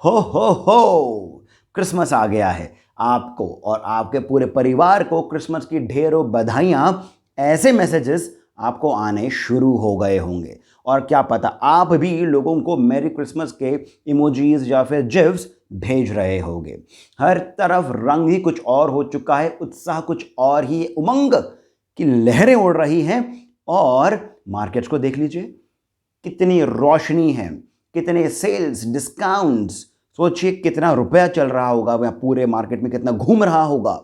हो क्रिसमस आ गया है। आपको और आपके पूरे परिवार को क्रिसमस की ढेरों बधाइयाँ। ऐसे मैसेजेस आपको आने शुरू हो गए होंगे और क्या पता आप भी लोगों को मैरी क्रिसमस के इमोजीज या फिर जिफ्स भेज रहे होंगे। हर तरफ रंग ही कुछ और हो चुका है, उत्साह कुछ और ही, उमंग की लहरें उड़ रही हैं। और मार्केट्स को देख लीजिए, कितनी रोशनी है, कितने सेल्स, डिस्काउंट्स। सोचिए कितना रुपया चल रहा होगा वह पूरे मार्केट में, कितना घूम रहा होगा।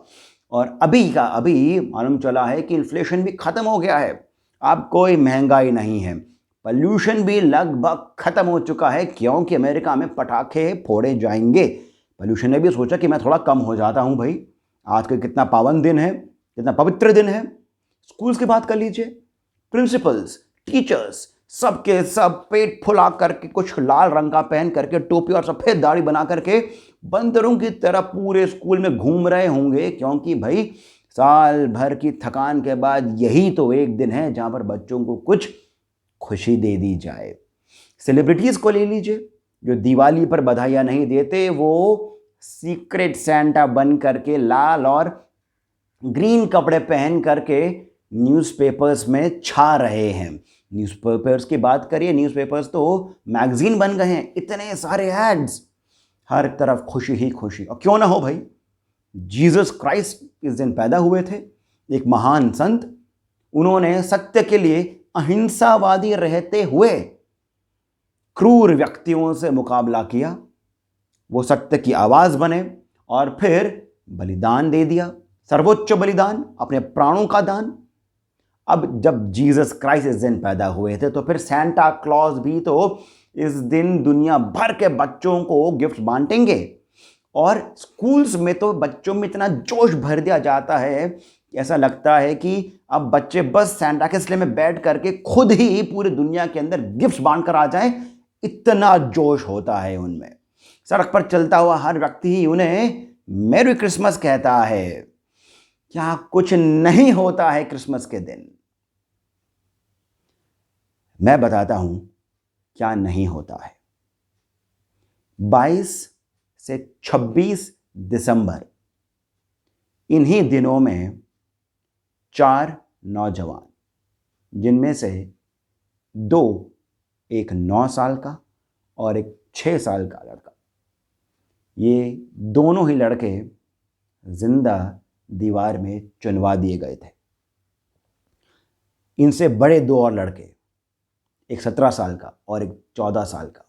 और अभी का अभी मालूम चला है कि इन्फ्लेशन भी खत्म हो गया है। अब कोई महंगाई नहीं है। पॉल्यूशन भी लगभग खत्म हो चुका है क्योंकि अमेरिका में पटाखे फोड़े जाएंगे। पॉल्यूशन ने भी सोचा कि मैं थोड़ा कम हो जाता हूं भाई। आज का कितना पावन दिन है, कितना पवित्र दिन है। स्कूल्स की बात कर लीजिए, प्रिंसिपल्स, टीचर्स सबके सब पेट फुला करके, कुछ लाल रंग का पहन करके, टोपी और सफेद दाढ़ी बना करके बंदरों की तरह पूरे स्कूल में घूम रहे होंगे क्योंकि भाई साल भर की थकान के बाद यही तो एक दिन है जहां पर बच्चों को कुछ खुशी दे दी जाए। सेलिब्रिटीज को ले लीजिए, जो दिवाली पर बधाइयां नहीं देते, वो सीक्रेट सैंटा बन करके लाल और ग्रीन कपड़े पहन करके न्यूज़पेपर्स में छा रहे हैं। न्यूज़पेपर्स की बात करिए, न्यूज़पेपर्स तो मैगजीन बन गए हैं, इतने सारे एड्स, हर तरफ खुशी ही खुशी। और क्यों ना हो भाई, जीसस क्राइस्ट इस दिन पैदा हुए थे, एक महान संत। उन्होंने सत्य के लिए अहिंसावादी रहते हुए क्रूर व्यक्तियों से मुकाबला किया। वो सत्य की आवाज बने और फिर बलिदान दे दिया, सर्वोच्च बलिदान, अपने प्राणों का दान। अब जब जीसस क्राइस्ट इस दिन पैदा हुए थे तो फिर सैंटा क्लॉज भी तो इस दिन दुनिया भर के बच्चों को गिफ्ट बांटेंगे। और स्कूल्स में तो बच्चों में इतना जोश भर दिया जाता है कि ऐसा लगता है कि अब बच्चे बस सैंटा के स्ले में बैठ करके खुद ही पूरी दुनिया के अंदर गिफ्ट बांट कर आ जाए, इतना जोश होता है उनमें। सड़क पर चलता हुआ हर व्यक्ति ही उन्हें मैरी क्रिसमस कहता है। क्या कुछ नहीं होता है क्रिसमस के दिन? मैं बताता हूं क्या नहीं होता है। 22 से 26 दिसंबर, इन्हीं दिनों में 4 नौजवान, जिनमें से 2, एक 9 साल का और एक 6 साल का लड़का, ये दोनों ही लड़के जिंदा दीवार में चुनवा दिए गए थे। इनसे बड़े 2 और लड़के, एक 17 साल का और एक 14 साल का,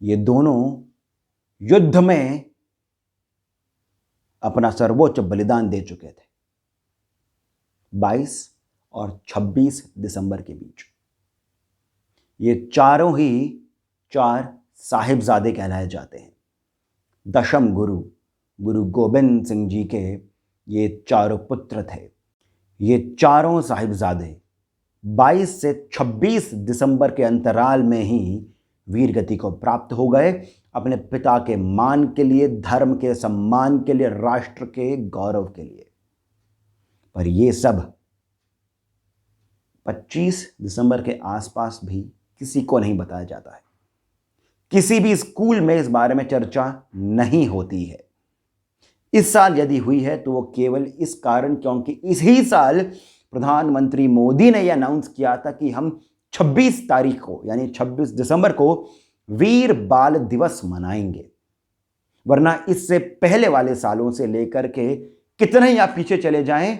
ये दोनों युद्ध में अपना सर्वोच्च बलिदान दे चुके थे 22 और 26 दिसंबर के बीच। ये चारों ही 4 साहिबजादे कहलाए जाते हैं। दशम गुरु गुरु गोबिंद सिंह जी के ये चारों पुत्र थे। ये चारों साहिबजादे 22 से 26 दिसंबर के अंतराल में ही वीरगति को प्राप्त हो गए, अपने पिता के मान के लिए, धर्म के सम्मान के लिए, राष्ट्र के गौरव के लिए। पर ये सब 25 दिसंबर के आसपास भी किसी को नहीं बताया जाता है। किसी भी स्कूल में इस बारे में चर्चा नहीं होती है। इस साल यदि हुई है तो वो केवल इस कारण क्योंकि इसी साल प्रधानमंत्री मोदी ने यह अनाउंस किया था कि हम 26 तारीख को, यानी 26 दिसंबर को वीर बाल दिवस मनाएंगे। वरना इससे पहले वाले सालों से लेकर के कितने ही आप पीछे चले जाएं,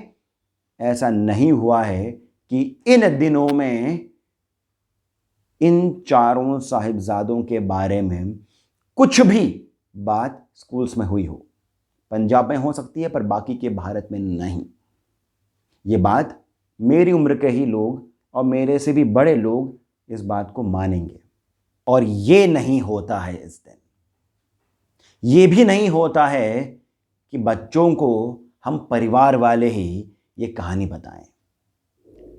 ऐसा नहीं हुआ है कि इन दिनों में इन चारों साहिबजादों के बारे में कुछ भी बात स्कूल्स में हुई हो। पंजाब में हो सकती है पर बाकी के भारत में नहीं। ये बात मेरी उम्र के ही लोग और मेरे से भी बड़े लोग इस बात को मानेंगे। और ये नहीं होता है इस दिन। ये भी नहीं होता है कि बच्चों को हम परिवार वाले ही ये कहानी बताएं।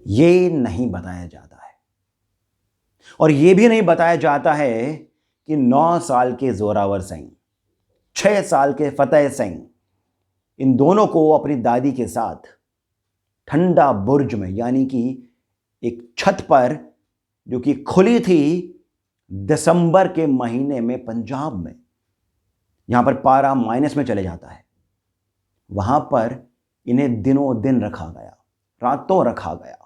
ये नहीं बताया जाता है। और ये भी नहीं बताया जाता है कि 9 साल के जोरावर सिंह, 6 साल के फतेह सिंह, इन दोनों को अपनी दादी के साथ ठंडा बुर्ज में, यानी कि एक छत पर जो कि खुली थी दिसंबर के महीने में पंजाब में, यहाँ पर पारा माइनस में चले जाता है, वहाँ पर इन्हें दिनों दिन रखा गया, रातों रखा गया।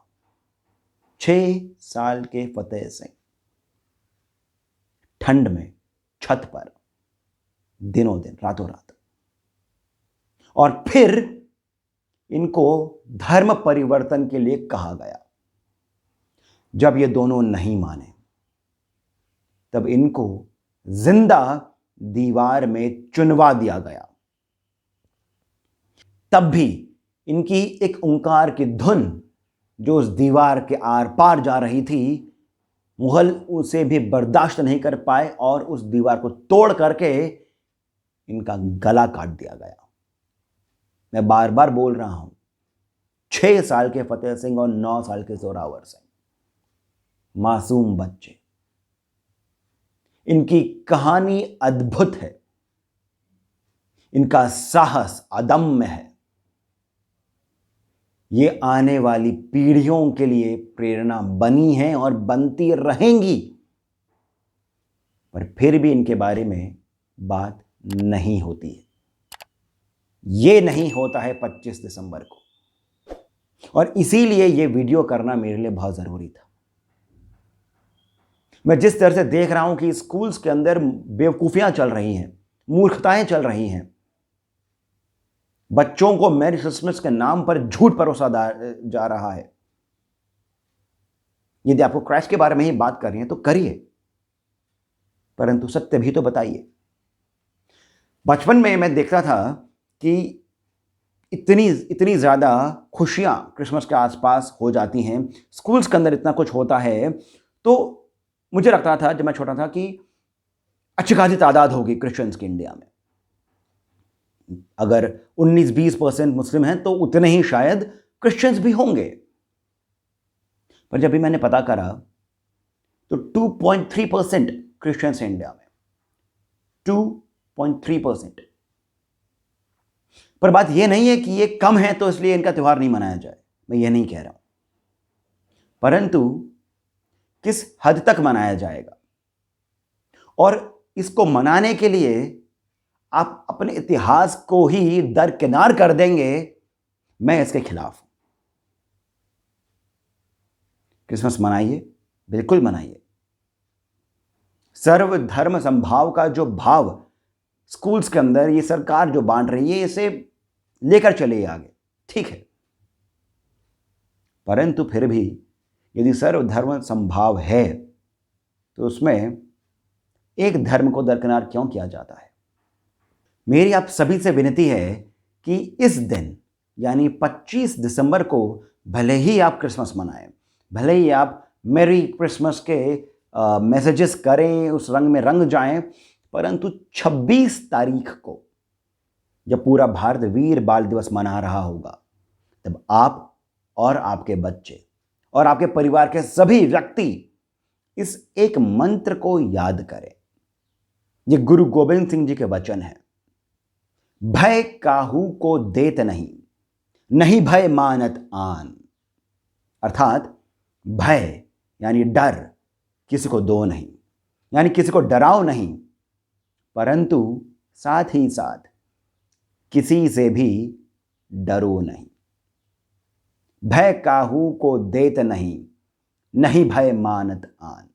6 साल के फतेह सिंह ठंड में छत पर दिनों दिन रातों रात, और फिर इनको धर्म परिवर्तन के लिए कहा गया। जब ये दोनों नहीं माने तब इनको जिंदा दीवार में चुनवा दिया गया। तब भी इनकी एक ओंकार की धुन जो उस दीवार के आर पार जा रही थी, मुगल उसे भी बर्दाश्त नहीं कर पाए और उस दीवार को तोड़ करके इनका गला काट दिया गया। मैं बार बार बोल रहा हूं, 6 साल के फतेह सिंह और 9 साल के जोरावर सिंह, मासूम बच्चे। इनकी कहानी अद्भुत है, इनका साहस अदम्य है। ये आने वाली पीढ़ियों के लिए प्रेरणा बनी है और बनती रहेंगी, पर फिर भी इनके बारे में बात नहीं होती है। ये नहीं होता है 25 दिसंबर को, और इसीलिए ये वीडियो करना मेरे लिए बहुत जरूरी था। मैं जिस तरह से देख रहा हूं कि स्कूल्स के अंदर बेवकूफियां चल रही हैं, मूर्खताएं चल रही हैं, बच्चों को मैरी क्रिसमस के नाम पर झूठ परोसा जा रहा है। यदि आपको क्राइस्ट के बारे में ही बात कर रही है तो करिए, परंतु सत्य भी तो बताइए। बचपन में मैं देखता था कि इतनी ज्यादा खुशियां क्रिसमस के आसपास हो जाती हैं, स्कूल्स के अंदर इतना कुछ होता है, तो मुझे लगता था जब मैं छोटा था कि अच्छी खासी तादाद होगी क्रिश्चियंस की इंडिया में। अगर 19-20% मुस्लिम हैं तो उतने ही शायद क्रिश्चियंस भी होंगे। पर जब भी मैंने पता करा तो 2.3% क्रिश्चियंस हैं इंडिया में, 2.3%। पर बात यह नहीं है कि ये कम है तो इसलिए इनका त्यौहार नहीं मनाया जाए, मैं ये नहीं कह रहा हूं, परंतु किस हद तक मनाया जाएगा, और इसको मनाने के लिए आप अपने इतिहास को ही दरकिनार कर देंगे, मैं इसके खिलाफ हूं। क्रिसमस मनाइए, बिल्कुल मनाइए। सर्वधर्म संभाव का जो भाव स्कूल्स के अंदर ये सरकार जो बांट रही है, इसे लेकर चले आगे, ठीक है, परंतु फिर भी यदि सर्वधर्म संभाव है तो उसमें एक धर्म को दरकिनार क्यों किया जाता है? मेरी आप सभी से विनती है कि इस दिन यानी 25 दिसंबर को भले ही आप क्रिसमस मनाएं, भले ही आप मेरी क्रिसमस के मैसेजेस करें, उस रंग में रंग जाएं, परंतु 26 तारीख को जब पूरा भारत वीर बाल दिवस मना रहा होगा, तब आप और आपके बच्चे और आपके परिवार के सभी व्यक्ति इस एक मंत्र को याद करें। ये गुरु गोविंद सिंह जी के वचन है, भय काहू को देत नहीं, नहीं भय मानत आन। अर्थात भय यानी डर किसी को दो नहीं, यानी किसी को डराओ नहीं, परंतु साथ ही साथ किसी से भी डरो नहीं। भय काहू को देत नहीं, नहीं भय मानत आन।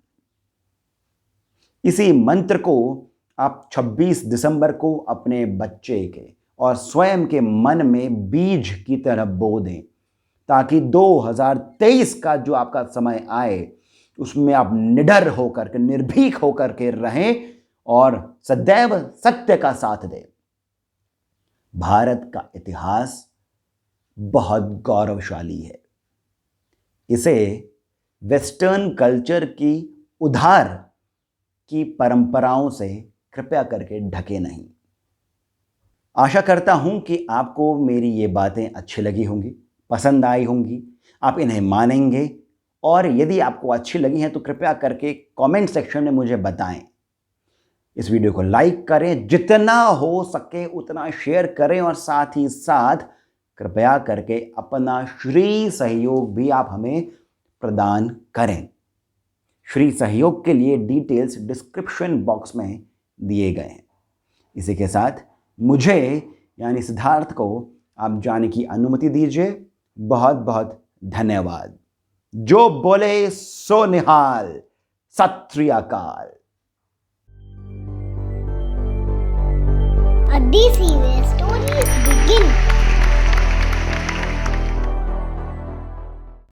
इसी मंत्र को आप 26 दिसंबर को अपने बच्चे के और स्वयं के मन में बीज की तरह बो दें, ताकि 2023 का जो आपका समय आए उसमें आप निडर होकर के, निर्भीक होकर के रहें और सदैव सत्य का साथ दें। भारत का इतिहास बहुत गौरवशाली है, इसे वेस्टर्न कल्चर की उधार की परंपराओं से कृपया करके ढके नहीं। आशा करता हूं कि आपको मेरी ये बातें अच्छी लगी होंगी, पसंद आई होंगी, आप इन्हें मानेंगे, और यदि आपको अच्छी लगी हैं तो कृपया करके कमेंट सेक्शन में मुझे बताएं। इस वीडियो को लाइक करें, जितना हो सके उतना शेयर करें, और साथ ही साथ कृपया करके अपना श्री सहयोग भी आप हमें प्रदान करें। श्री सहयोग के लिए डिटेल्स डिस्क्रिप्शन बॉक्स में दिए गए हैं। इसी के साथ मुझे यानी सिद्धार्थ को आप जाने की अनुमति दीजिए। बहुत बहुत धन्यवाद। जो बोले सो निहाल। सत श्री अकाल। A DC where stories begin.